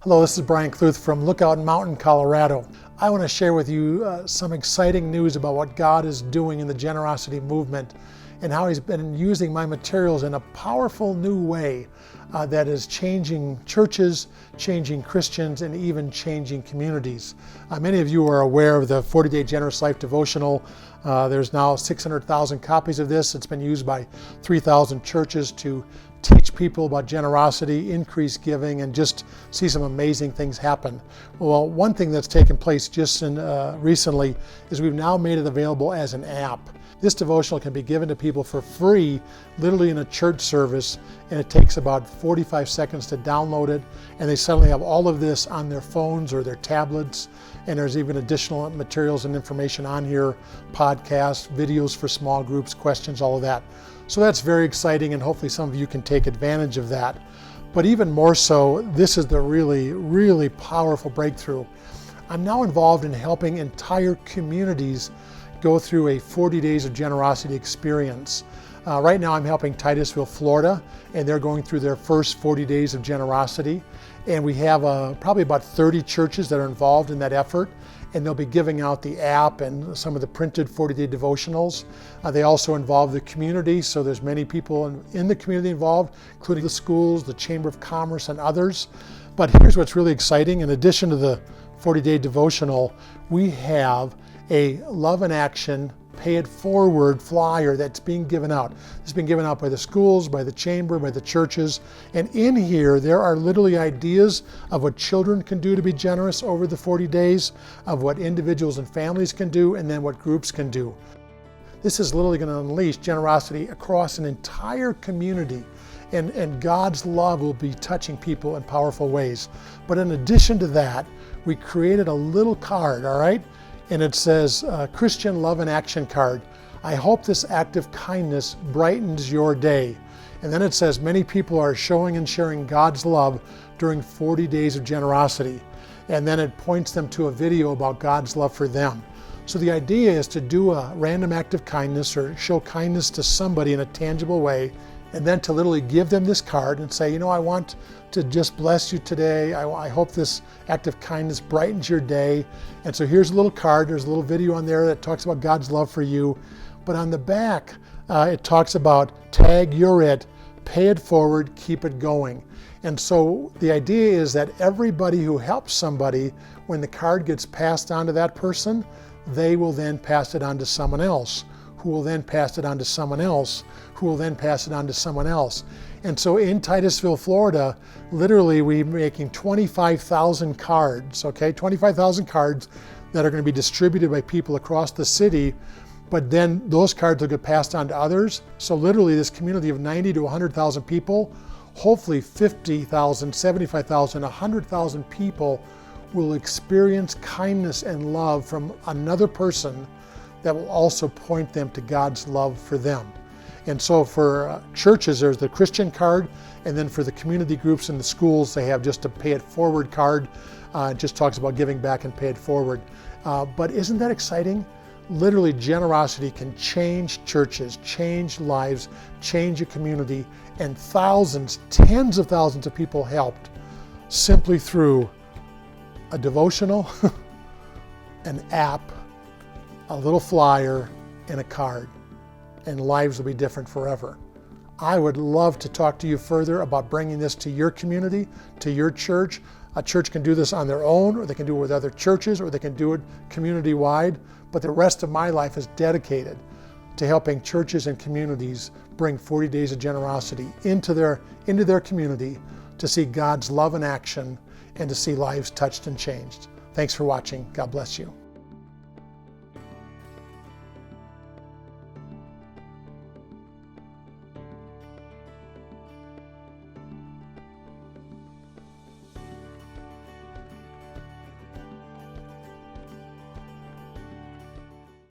Hello, this is Brian Kluth from Lookout Mountain, Colorado. I want to share with you some exciting news about what God is doing in the generosity movement and how He's been using my materials in a powerful new way that is changing churches, changing Christians, and even changing communities. Many of you are aware of the 40-Day Generous Life Devotional. There's now 600,000 copies of this. It's been used by 3,000 churches to teach people about generosity, increase giving, and just see some amazing things happen. Well, one thing that's taken place just recently is we've now made it available as an app. This devotional can be given to people for free, literally in a church service, and it takes about 45 seconds to download it, and they suddenly have all of this on their phones or their tablets, and there's even additional materials and information on here, podcasts, videos for small groups, questions, all of that. So that's very exciting, and hopefully some of you can take advantage of that. But even more so, this is the really powerful breakthrough. I'm now involved in helping entire communities go through a 40 days of generosity experience. Right now I'm helping Titusville, Florida, and they're going through their first 40 days of generosity. And we have probably about 30 churches that are involved in that effort, and they'll be giving out the app and some of the printed 40-day devotionals. They also involve the community, so there's many people in the community involved, including the schools, the Chamber of Commerce, and others. But here's what's really exciting. In addition to the 40-day devotional, we have a Love in Action Pay It Forward flyer that's being given out. It's been given out by the schools, by the chamber, by the churches. And in here, there are literally ideas of what children can do to be generous over the 40 days, of what individuals and families can do, and then what groups can do. This is literally going to unleash generosity across an entire community. And God's love will be touching people in powerful ways. But in addition to that, we created a little card, all right? And it says, Christian Love in Action card. I hope this act of kindness brightens your day. And then it says, many people are showing and sharing God's love during 40 days of generosity. And then it points them to a video about God's love for them. So the idea is to do a random act of kindness or show kindness to somebody in a tangible way, and then to literally give them this card and say, you know, I want to just bless you today. I hope this act of kindness brightens your day. And so here's a little card. There's a little video on there that talks about God's love for you. But on the back, it talks about tag you're it, pay it forward, keep it going. And so the idea is that everybody who helps somebody, when the card gets passed on to that person, they will then pass it on to someone else, who will then pass it on to someone else, who will then pass it on to someone else. And so in Titusville, Florida, literally we're making 25,000 cards, okay? 25,000 cards that are going to be distributed by people across the city, but then those cards will get passed on to others. So literally this community of 90 to 100,000 people, hopefully 50,000, 75,000, 100,000 people will experience kindness and love from another person that will also point them to God's love for them. And so for churches, there's the Christian card, and then for the community groups in the schools, they have just a Pay It Forward card. It just talks about giving back and pay it forward. But isn't that exciting? Literally, generosity can change churches, change lives, change a community, and thousands, tens of thousands of people helped simply through a devotional, an app, a little flyer, and a card. And lives will be different forever. I would love to talk to you further about bringing this to your community, to your church. A church can do this on their own, or they can do it with other churches, or they can do it community-wide. But the rest of my life is dedicated to helping churches and communities bring 40 days of generosity into their community to see God's love in action and to see lives touched and changed. Thanks for watching. God bless you.